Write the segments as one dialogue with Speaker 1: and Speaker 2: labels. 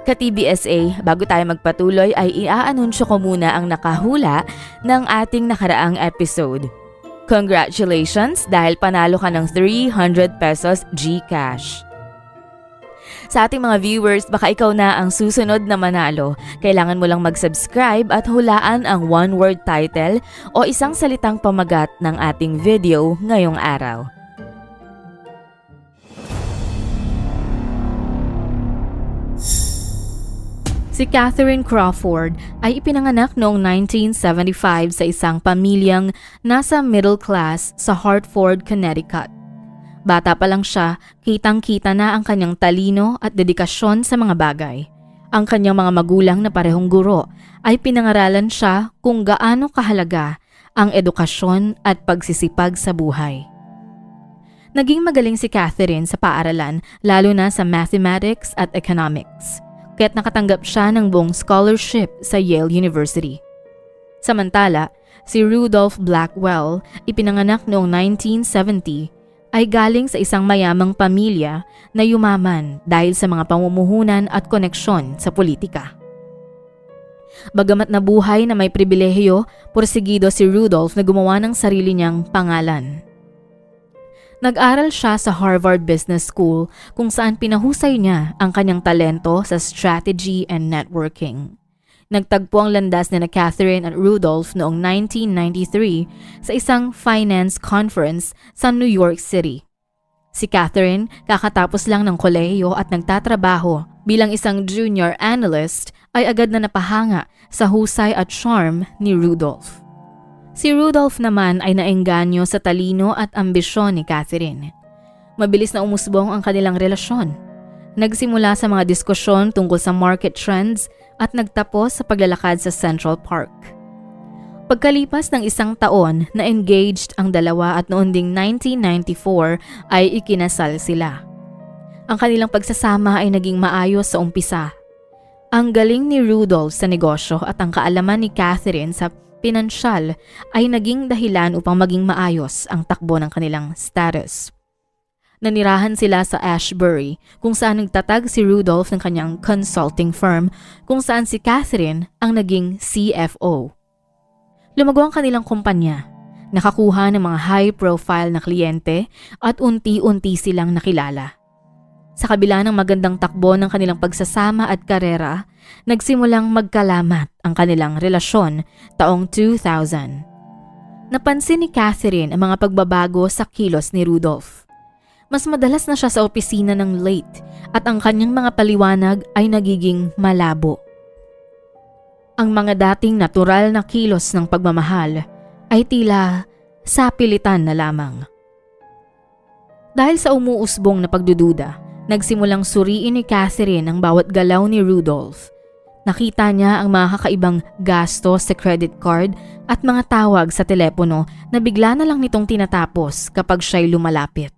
Speaker 1: Ka-TBSA, bago tayo magpatuloy ay iaanunsyo ko muna ang nakahula ng ating nakaraang episode. Congratulations dahil panalo ka ng 300 pesos GCash. Sa ating mga viewers, baka ikaw na ang susunod na manalo. Kailangan mo lang mag-subscribe at hulaan ang one-word title o isang salitang pamagat ng ating video ngayong araw. Si Catherine Crawford ay ipinanganak noong 1975 sa isang pamilyang nasa middle class sa Hartford, Connecticut. Bata pa lang siya, kitang-kita na ang kanyang talino at dedikasyon sa mga bagay. Ang kanyang mga magulang na parehong guro ay pinangaralan siya kung gaano kahalaga ang edukasyon at pagsisipag sa buhay. Naging magaling si Catherine sa paaralan, lalo na sa mathematics at economics, kaya't nakatanggap siya ng buong scholarship sa Yale University. Samantala, si Rudolph Blackwell, ipinanganak noong 1970, ay galing sa isang mayamang pamilya na yumaman dahil sa mga pamumuhunan at koneksyon sa politika. Bagamat nabuhay na may pribilehiyo, porsigido si Rudolph na gumawa ng sarili niyang pangalan. Nag-aral siya sa Harvard Business School kung saan pinahusay niya ang kanyang talento sa strategy and networking. Nagtagpo ang landas ni Catherine at Rudolph noong 1993 sa isang finance conference sa New York City. Si Catherine kakatapos lang ng kolehiyo at nagtatrabaho bilang isang junior analyst ay agad na napahanga sa husay at charm ni Rudolph. Si Rudolph naman ay naengganyo sa talino at ambisyon ni Catherine. Mabilis na umusbong ang kanilang relasyon. Nagsimula sa mga diskusyon tungkol sa market trends at nagtapos sa paglalakad sa Central Park. Pagkalipas ng isang taon na engaged ang dalawa at noong ding 1994 ay ikinasal sila. Ang kanilang pagsasama ay naging maayos sa umpisa. Ang galing ni Rudolph sa negosyo at ang kaalaman ni Catherine sa pinansyal ay naging dahilan upang maging maayos ang takbo ng kanilang status. Nanirahan sila sa Ashbury kung saan nagtatag si Rudolph ng kanyang consulting firm kung saan si Catherine ang naging CFO. Lumago ang kanilang kumpanya, nakakuha ng mga high-profile na kliyente at unti-unti silang nakilala. Sa kabila ng magandang takbo ng kanilang pagsasama at karera, nagsimulang magkalamat ang kanilang relasyon taong 2000. Napansin ni Catherine ang mga pagbabago sa kilos ni Rudolph. Mas madalas na siya sa opisina ng late at ang kanyang mga paliwanag ay nagiging malabo. Ang mga dating natural na kilos ng pagmamahal ay tila sapilitan na lamang. Dahil sa umuusbong na pagdududa, nagsimulang suriin ni Catherine ang bawat galaw ni Rudolph. Nakita niya ang mga kakaibang gasto sa credit card at mga tawag sa telepono na bigla na lang nitong tinatapos kapag siya'y lumalapit.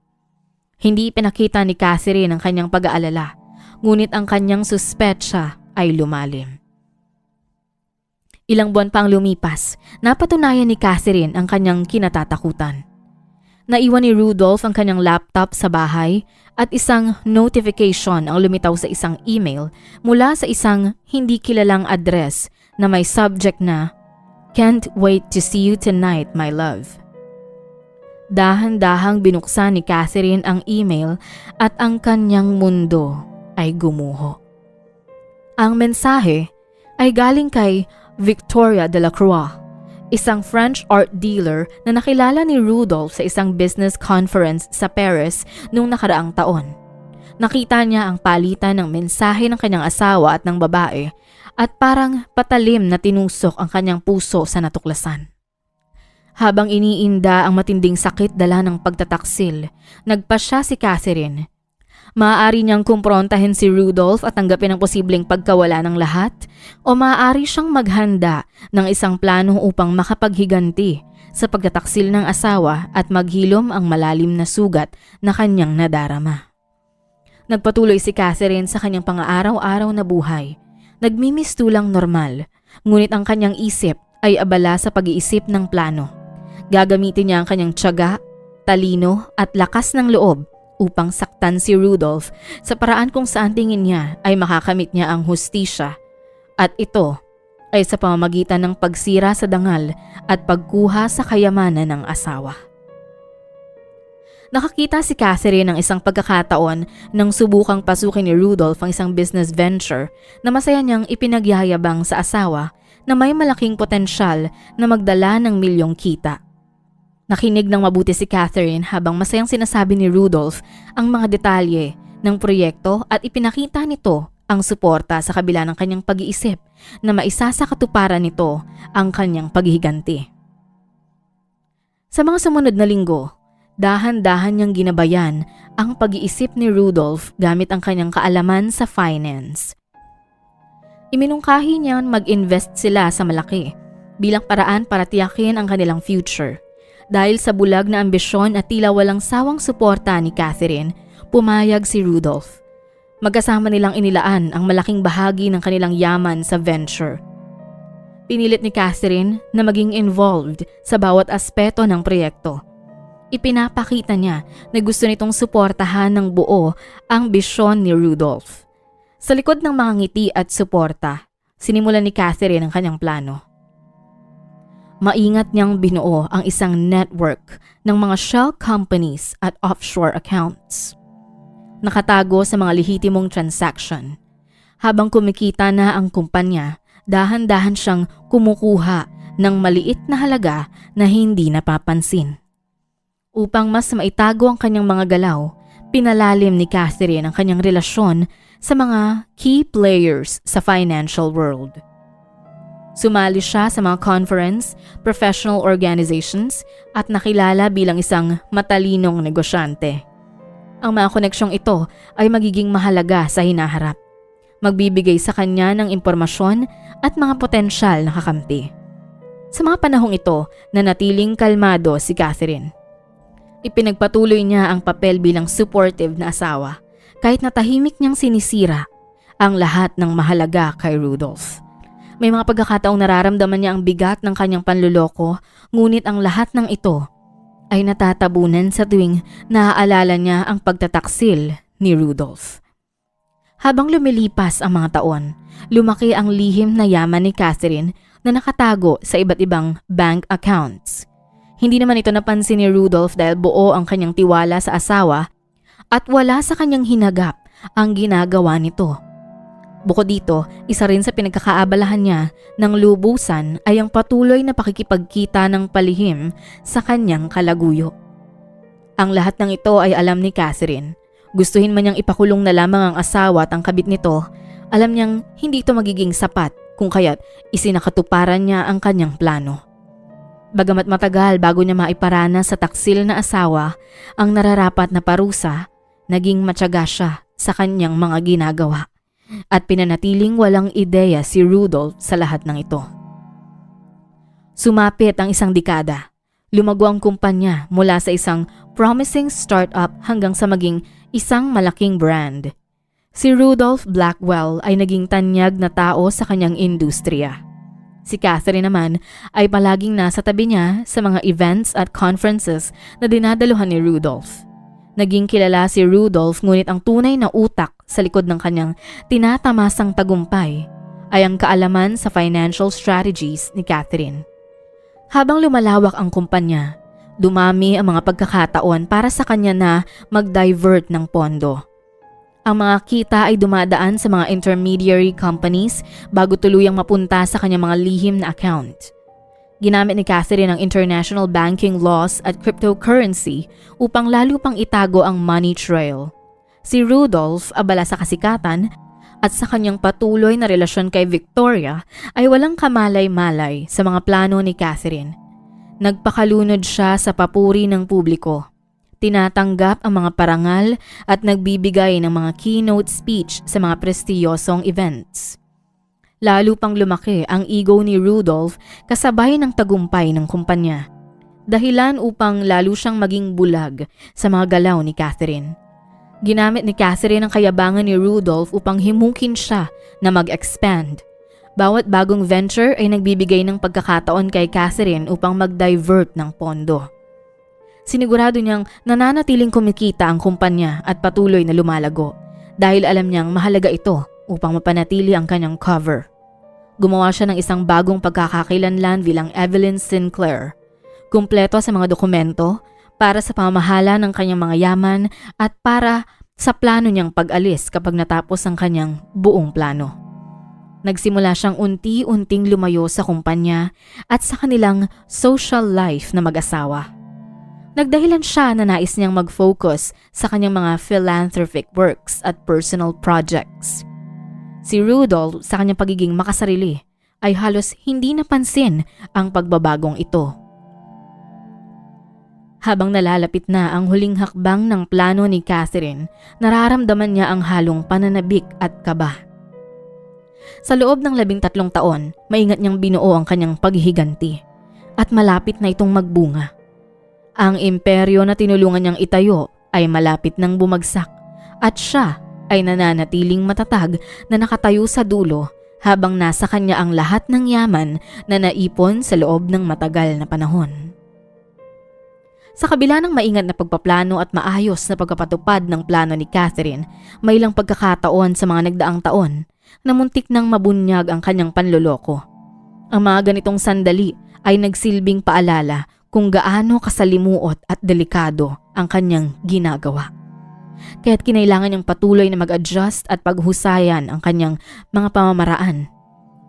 Speaker 1: Hindi pinakita ni Catherine ang kanyang pag-aalala, ngunit ang kanyang suspetsya ay lumalim. Ilang buwan pang lumipas, napatunayan ni Catherine ang kanyang kinatatakutan. Naiwan ni Rudolph ang kanyang laptop sa bahay at isang notification ang lumitaw sa isang email mula sa isang hindi kilalang address na may subject na "Can't wait to see you tonight, my love." Dahan-dahang binuksan ni Catherine ang email at ang kanyang mundo ay gumuho. Ang mensahe ay galing kay Victoria Delacroix, isang French art dealer na nakilala ni Rudolph sa isang business conference sa Paris noong nakaraang taon. Nakita niya ang palitan ng mensahe ng kanyang asawa at ng babae at parang patalim na tinusok ang kanyang puso sa natuklasan. Habang iniinda ang matinding sakit dala ng pagtataksil, nagpasya si Catherine. Maaari niyang kumprontahin si Rudolph at tanggapin ang posibleng pagkawala ng lahat o maaari siyang maghanda ng isang plano upang makapaghiganti sa pagtataksil ng asawa at maghilom ang malalim na sugat na kanyang nadarama. Nagpatuloy si Catherine sa kanyang pang-araw-araw na buhay. Nagmimistulang normal, ngunit ang kanyang isip ay abala sa pag-iisip ng plano. Gagamitin niya ang kanyang tiyaga, talino at lakas ng loob upang saktan si Rudolph sa paraan kung saan tingin niya ay makakamit niya ang hustisya. At ito ay sa pamamagitan ng pagsira sa dangal at pagkuha sa kayamanan ng asawa. Nakakita si Catherine ng isang pagkakataon nang subukang pasukin ni Rudolph ang isang business venture na masaya niyang ipinagyayabang sa asawa na may malaking potensyal na magdala ng milyong kita. Nakinig ng mabuti si Catherine habang masayang sinasabi ni Rudolph ang mga detalye ng proyekto at ipinakita nito ang suporta sa kabila ng kanyang pag-iisip na maisa sa katuparan nito ang kanyang paghihiganti. Sa mga sumunod na linggo, dahan-dahan niyang ginabayan ang pag-iisip ni Rudolph gamit ang kanyang kaalaman sa finance. Iminungkahi niyan mag-invest sila sa malaki bilang paraan para tiyakin ang kanilang future. Dahil sa bulag na ambisyon at tila walang sawang suporta ni Catherine, pumayag si Rudolph. Magkasama nilang inilaan ang malaking bahagi ng kanilang yaman sa venture. Pinilit ni Catherine na maging involved sa bawat aspeto ng proyekto. Ipinapakita niya na gusto nitong suportahan ng buo ang bisyon ni Rudolph. Sa likod ng mga ngiti at suporta, sinimulan ni Catherine ang kanyang plano. Maingat niyang binuo ang isang network ng mga shell companies at offshore accounts. Nakatago sa mga lehitimong transaction. Habang kumikita na ang kumpanya, dahan-dahan siyang kumukuha ng maliit na halaga na hindi napapansin. Upang mas maitago ang kanyang mga galaw, pinalalim ni Catherine ang kanyang relasyon sa mga key players sa financial world. Sumali siya sa mga conference, professional organizations at nakilala bilang isang matalinong negosyante. Ang mga koneksyong ito ay magiging mahalaga sa hinaharap. Magbibigay sa kanya ng impormasyon at mga potensyal na kakampi. Sa mga panahong ito, nanatiling kalmado si Catherine. Ipinagpatuloy niya ang papel bilang supportive na asawa kahit na tahimik niyang sinisira ang lahat ng mahalaga kay Rudolph. May mga pagkakataong nararamdaman niya ang bigat ng kanyang panluloko, ngunit ang lahat ng ito ay natatabunan sa tuwing naaalala niya ang pagtataksil ni Rudolph. Habang lumilipas ang mga taon, lumaki ang lihim na yaman ni Catherine na nakatago sa iba't ibang bank accounts. Hindi naman ito napansin ni Rudolph dahil buo ang kanyang tiwala sa asawa at wala sa kanyang hinagap ang ginagawa nito. Bukod dito, isa rin sa pinagkakaabalahan niya ng lubusan ay ang patuloy na pakikipagkita ng palihim sa kanyang kalaguyo. Ang lahat ng ito ay alam ni Catherine. Gustuhin man niyang ipakulong na lamang ang asawa at ang kabit nito, alam niyang hindi ito magiging sapat kung kaya't isinakatuparan niya ang kanyang plano. Bagamat matagal bago niya maiparana sa taksil na asawa ang nararapat na parusa, naging matyaga siya sa kanyang mga ginagawa. At pinanatiling walang ideya si Rudolph sa lahat ng ito. Sumapit ang isang dekada. Lumago ang kumpanya mula sa isang promising startup hanggang sa maging isang malaking brand. Si Rudolph Blackwell ay naging tanyag na tao sa kanyang industriya. Si Catherine naman ay palaging nasa tabi niya sa mga events at conferences na dinadaluhan ni Rudolph. Naging kilala si Rudolph ngunit ang tunay na utak sa likod ng kanyang tinatamasang tagumpay ay ang kaalaman sa financial strategies ni Catherine. Habang lumalawak ang kumpanya, dumami ang mga pagkakataon para sa kanya na mag-divert ng pondo. Ang mga kita ay dumadaan sa mga intermediary companies bago tuluyang mapunta sa kanyang mga lihim na account. Ginamit ni Catherine ang international banking laws at cryptocurrency upang lalo pang itago ang money trail. Si Rudolph, abala sa kasikatan at sa kanyang patuloy na relasyon kay Victoria, ay walang kamalay-malay sa mga plano ni Catherine. Nagpakalunod siya sa papuri ng publiko. Tinatanggap ang mga parangal at nagbibigay ng mga keynote speech sa mga prestiyosong events. Lalo pang lumaki ang ego ni Rudolph kasabay ng tagumpay ng kumpanya. Dahilan upang lalo siyang maging bulag sa mga galaw ni Catherine. Ginamit ni Catherine ang kayabangan ni Rudolph upang himukin siya na mag-expand. Bawat bagong venture ay nagbibigay ng pagkakataon kay Catherine upang mag-divert ng pondo. Sinigurado niyang nananatiling kumikita ang kumpanya at patuloy na lumalago dahil alam niyang mahalaga ito upang mapanatili ang kanyang cover. Gumawa siya ng isang bagong pagkakakilanlan bilang Evelyn Sinclair. Kumpleto sa mga dokumento para sa pamamahala ng kanyang mga yaman at para sa plano niyang pag-alis kapag natapos ang kanyang buong plano. Nagsimula siyang unti-unting lumayo sa kumpanya at sa kanilang social life na mag-asawa. Nagdahilan siya na nais niyang mag-focus sa kanyang mga philanthropic works at personal projects. Si Rudolph sa kanyang pagiging makasarili ay halos hindi napansin ang pagbabagong ito. Habang nalalapit na ang huling hakbang ng plano ni Catherine, nararamdaman niya ang halong pananabik at kaba. Sa loob ng 13 taon, maingat niyang binuo ang kanyang paghihiganti at malapit na itong magbunga. Ang imperyo na tinulungan niyang itayo ay malapit nang bumagsak at siya ay nananatiling matatag na nakatayo sa dulo habang nasa kanya ang lahat ng yaman na naipon sa loob ng matagal na panahon. Sa kabila ng maingat na pagpaplano at maayos na pagpapatupad ng plano ni Catherine, may ilang pagkakataon sa mga nagdaang taon na muntik nang mabunyag ang kanyang panloloko. Ang mga ganitong sandali ay nagsilbing paalala kung gaano kasalimuot at delikado ang kanyang ginagawa. Kaya't kinailangan niyang patuloy na mag-adjust at paghusayan ang kanyang mga pamamaraan.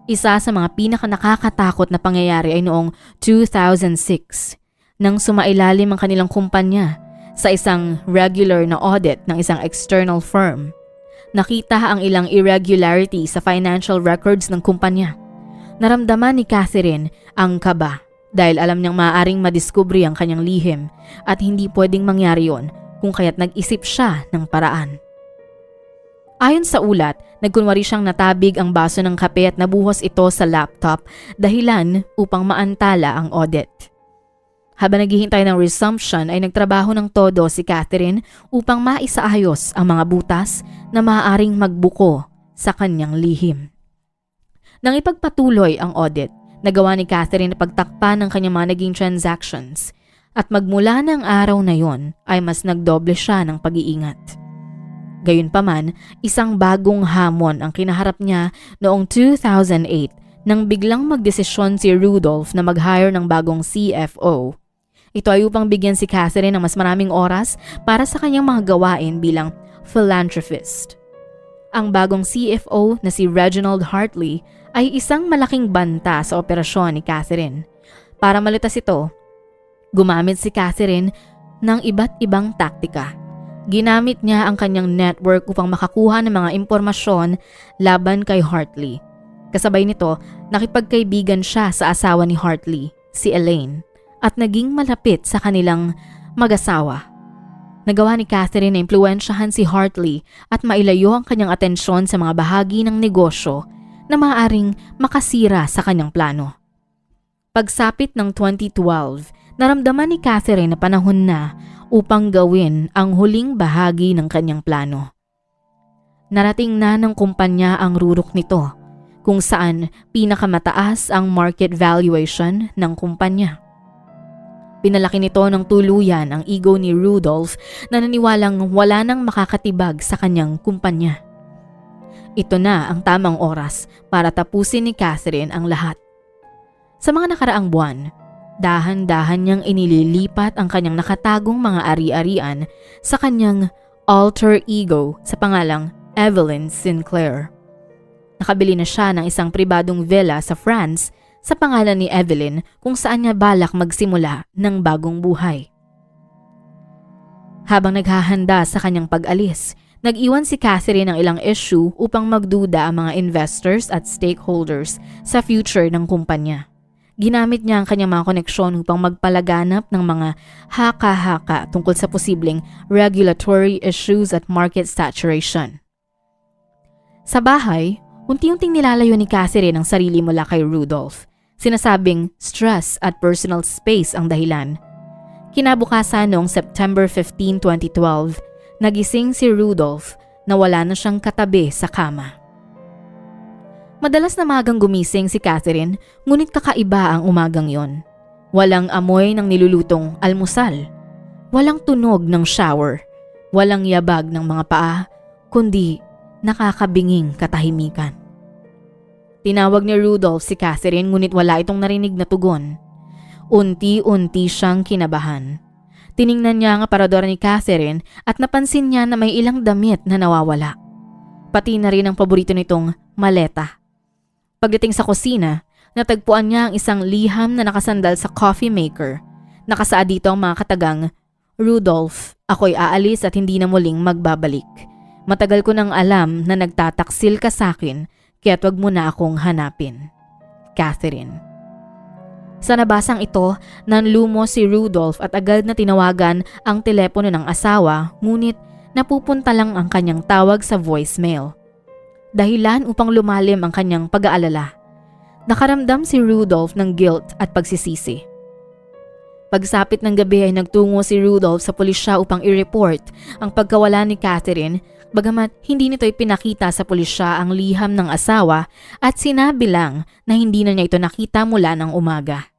Speaker 1: Isa sa mga pinakanakakatakot na pangyayari ay noong 2006 nang sumailalim ang kanilang kumpanya sa isang regular na audit ng isang external firm. Nakita ang ilang irregularity sa financial records ng kumpanya. Naramdaman ni Catherine ang kaba dahil alam niyang maaaring madiskubre ang kanyang lihim at hindi pwedeng mangyari yon kung kaya't nag-isip siya ng paraan. Ayon sa ulat, nagkunwari siyang natabig ang baso ng kape at nabuhos ito sa laptop dahilan upang maantala ang audit. Habang naghihintay ng resumption ay nagtrabaho ng todo si Catherine upang maisaayos ang mga butas na maaaring magbuko sa kanyang lihim. Nang ipagpatuloy ang audit, nagawa ni Catherine na pagtakpan ng kanyang mga naging transactions at magmula ng araw na yon ay mas nagdoble siya ng pag-iingat. Gayunpaman, isang bagong hamon ang kinaharap niya noong 2008 nang biglang magdesisyon si Rudolph na mag-hire ng bagong CFO. Ito ay upang bigyan si Catherine ng mas maraming oras para sa kanyang mga gawain bilang philanthropist. Ang bagong CFO na si Reginald Hartley ay isang malaking banta sa operasyon ni Catherine. Para malutas ito, gumamit si Catherine ng iba't ibang taktika. Ginamit niya ang kanyang network upang makakuha ng mga impormasyon laban kay Hartley. Kasabay nito, nakipagkaibigan siya sa asawa ni Hartley, si Elaine, at naging malapit sa kanilang mag-asawa. Nagawa ni Catherine na impluwensyahan si Hartley at mailayo ang kanyang atensyon sa mga bahagi ng negosyo na maaaring makasira sa kanyang plano. Pagsapit ng 2012, naramdaman ni Catherine na panahon na upang gawin ang huling bahagi ng kanyang plano. Narating na ng kumpanya ang rurok nito, kung saan pinakamataas ang market valuation ng kumpanya. Pinalaki nito ng tuluyan ang ego ni Rudolph na naniwalang wala nang makakatibag sa kanyang kumpanya. Ito na ang tamang oras para tapusin ni Catherine ang lahat. Sa mga nakaraang buwan, dahan-dahan niyang inililipat ang kanyang nakatagong mga ari-arian sa kanyang alter ego sa pangalang Evelyn Sinclair. Nakabili na siya ng isang pribadong villa sa France sa pangalan ni Evelyn kung saan niya balak magsimula ng bagong buhay. Habang naghahanda sa kanyang pag-alis, nag-iwan si Catherine ng ilang issue upang magduda ang mga investors at stakeholders sa future ng kumpanya. Ginamit niya ang kanyang mga koneksyon upang magpalaganap ng mga haka-haka tungkol sa posibleng regulatory issues at market saturation. Sa bahay, unti-unting nilalayo ni Catherine ang sarili mula kay Rudolph. Sinasabing stress at personal space ang dahilan. Kinabukasan noong September 15, 2012, nagising si Rudolph na wala na siyang katabi sa kama. Madalas na magang gumising si Catherine, ngunit kakaiba ang umagang yon. Walang amoy ng nilulutong almusal. Walang tunog ng shower, walang yabag ng mga paa, kundi nakakabinging katahimikan. Tinawag ni Rudolph si Catherine ngunit wala itong narinig na tugon. Unti-unti siyang kinabahan. Tiningnan niya ang aparador ni Catherine at napansin niya na may ilang damit na nawawala. Pati na rin ang paborito nitong maleta. Pagdating sa kusina, natagpuan niya ang isang liham na nakasandal sa coffee maker. Nakasaad dito ang mga katagang, "Rudolph, ako'y aalis at hindi na muling magbabalik. Matagal ko nang alam na nagtataksil ka sa akin, kaya't wag mo na akong hanapin. Catherine." Sa nabasang ito, nanlumo si Rudolph at agad na tinawagan ang telepono ng asawa, ngunit napupunta lang ang kanyang tawag sa voicemail. Dahilan upang lumalim ang kanyang pag-aalala. Nakaramdam si Rudolph ng guilt at pagsisisi. Pagsapit ng gabi ay nagtungo si Rudolph sa pulisya upang i-report ang pagkawala ni Catherine, bagamat hindi nito ipinakita sa pulisya ang liham ng asawa at sinabi lang na hindi na niya ito nakita mula ng umaga.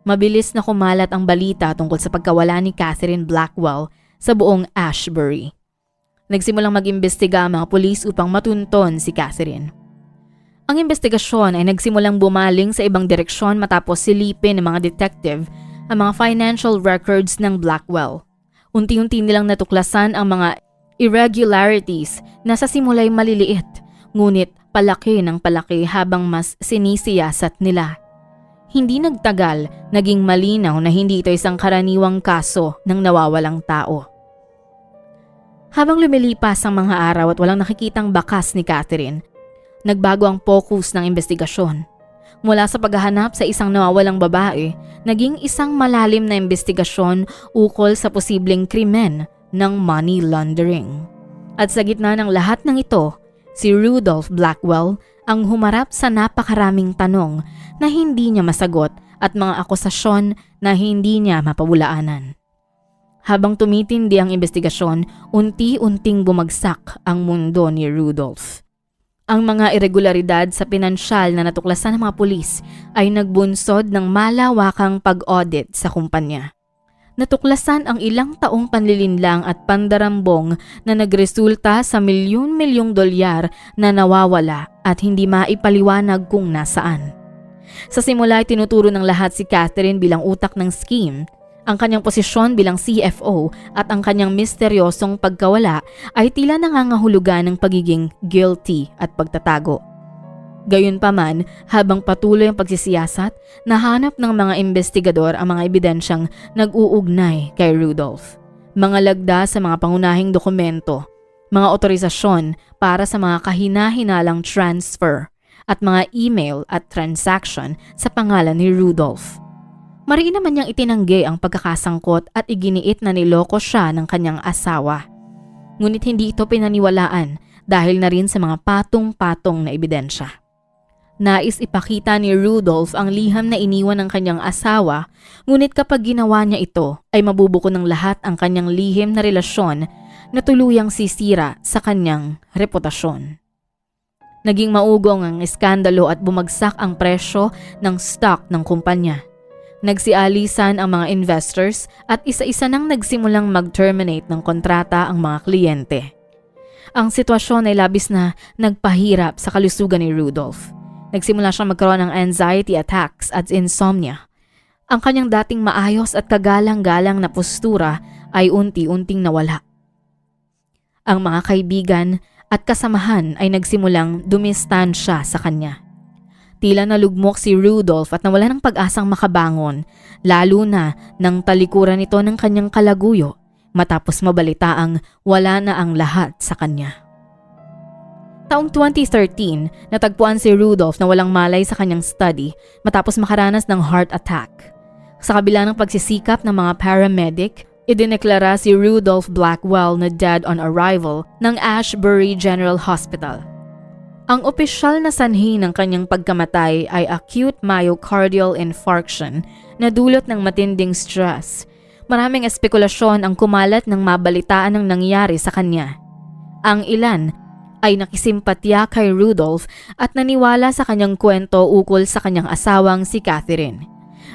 Speaker 1: Mabilis na kumalat ang balita tungkol sa pagkawala ni Catherine Blackwell sa buong Ashbury. Nagsimulang mag-imbestiga ang mga pulis upang matunton si Catherine. Ang investigasyon ay nagsimulang bumaling sa ibang direksyon matapos silipin ng mga detective ang mga financial records ng Blackwell. Unti-unti nilang natuklasan ang mga irregularities na sa simula'y maliliit, ngunit palaki ng palaki habang mas sinisiyasat nila. Hindi nagtagal, naging malinaw na hindi ito isang karaniwang kaso ng nawawalang tao. Habang lumilipas ang mga araw at walang nakikitang bakas ni Catherine, nagbago ang focus ng investigasyon. Mula sa paghahanap sa isang nawawalang babae, naging isang malalim na investigasyon ukol sa posibleng krimen ng money laundering. At sa gitna ng lahat ng ito, si Rudolph Blackwell ang humarap sa napakaraming tanong na hindi niya masagot at mga akusasyon na hindi niya mapabulaanan. Habang tumitindi ang investigasyon, unti-unting bumagsak ang mundo ni Rudolph. Ang mga irregularidad sa pinansyal na natuklasan ng mga pulis ay nagbunsod ng malawakang pag-audit sa kumpanya. Natuklasan ang ilang taong panlilinlang at pandarambong na nagresulta sa milyon-milyong dolyar na nawawala at hindi maipaliwanag kung nasaan. Sa simula ay tinuturo ng lahat si Catherine bilang utak ng scheme. Ang kanyang posisyon bilang CFO at ang kanyang misteryosong pagkawala ay tila nangangahulugan ng pagiging guilty at pagtatago. Gayunpaman, habang patuloy ang pagsisiyasat, nahanap ng mga investigador ang mga ebidensyang nag-uugnay kay Rudolph. Mga lagda sa mga pangunahing dokumento, mga otorisasyon para sa mga kahina-hinalang transfer, at mga email at transaction sa pangalan ni Rudolph. Mariin naman niyang itinanggi ang pagkakasangkot at iginiit na niloko siya ng kanyang asawa. Ngunit hindi ito pinaniwalaan dahil na rin sa mga patong-patong na ebidensya. Nais ipakita ni Rudolph ang liham na iniwan ng kanyang asawa, ngunit kapag ginawa niya ito ay mabubuko ng lahat ang kanyang lihim na relasyon na tuluyang sisira sa kanyang reputasyon. Naging maugong ang iskandalo at bumagsak ang presyo ng stock ng kumpanya. Nagsialisan ang mga investors at isa-isa nang nagsimulang mag-terminate ng kontrata ang mga kliyente. Ang sitwasyon ay labis na nagpahirap sa kalusugan ni Rudolph. Nagsimula siyang magkaroon ng anxiety attacks at insomnia. Ang kanyang dating maayos at kagalang-galang na postura ay unti-unting nawala. Ang mga kaibigan at kasamahan ay nagsimulang dumistansya sa kanya. Tila nalugmok si Rudolph at nawala ng pag-asang makabangon, lalo na nang talikuran ito ng kanyang kalaguyo matapos mabalitaang wala na ang lahat sa kanya. Taong 2013, natagpuan si Rudolph na walang malay sa kanyang study matapos makaranas ng heart attack. Sa kabila ng pagsisikap ng mga paramedic, idineklara si Rudolph Blackwell na dead on arrival ng Ashbury General Hospital. Ang opisyal na sanhi ng kanyang pagkamatay ay acute myocardial infarction na dulot ng matinding stress. Maraming espekulasyon ang kumalat nang mabalitaan ang nangyari sa kanya. Ang ilan ay nakisimpatya kay Rudolph at naniwala sa kanyang kwento ukol sa kanyang asawang si Catherine.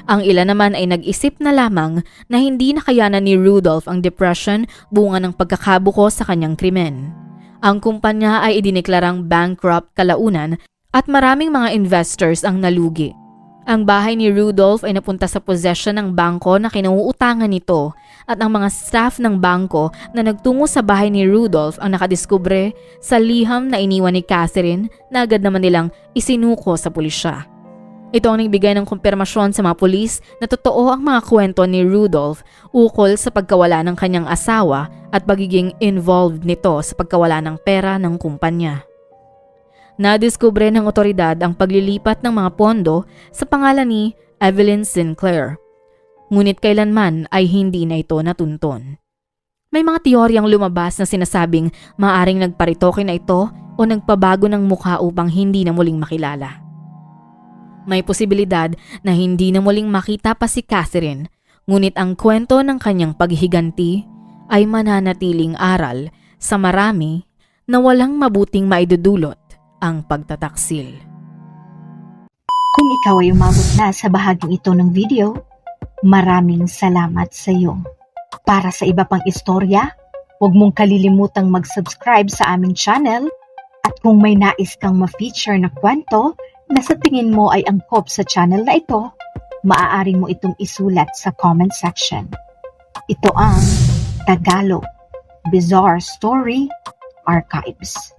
Speaker 1: Ang ilan naman ay nag-isip na lamang na hindi nakayanan ni Rudolph ang depression bunga ng pagkakabuko sa kanyang krimen. Ang kumpanya ay idineklarang bankrupt kalaunan at maraming mga investors ang nalugi. Ang bahay ni Rudolph ay napunta sa possession ng bangko na kinauutangan nito at ang mga staff ng bangko na nagtungo sa bahay ni Rudolph ang nakadiskubre sa liham na iniwan ni Catherine na agad naman nilang isinuko sa pulisya. Ito ang nagbigay ng kumpirmasyon sa mga pulis na totoo ang mga kwento ni Rudolph ukol sa pagkawala ng kanyang asawa at pagiging involved nito sa pagkawala ng pera ng kumpanya. Nadiskubre ng otoridad ang paglilipat ng mga pondo sa pangalan ni Evelyn Sinclair. Ngunit kailanman ay hindi na ito natunton. May mga teoryang lumabas na sinasabing maaring nagparitoke na ito o nagpabago ng mukha upang hindi na muling makilala. May posibilidad na hindi na muling makita pa si Catherine, ngunit ang kwento ng kanyang paghihiganti ay mananatiling aral sa marami na walang mabuting maidudulot ang pagtataksil.
Speaker 2: Kung ikaw ay umabot na sa bahaging ito ng video, maraming salamat sa iyo. Para sa iba pang istorya, huwag mong kalilimutang mag-subscribe sa aming channel at kung may nais kang ma-feature na kwento na sa tingin mo ay angkop sa channel na ito, maaari mo itong isulat sa comment section. Ito ang Tagalog Bizarre Story Archives.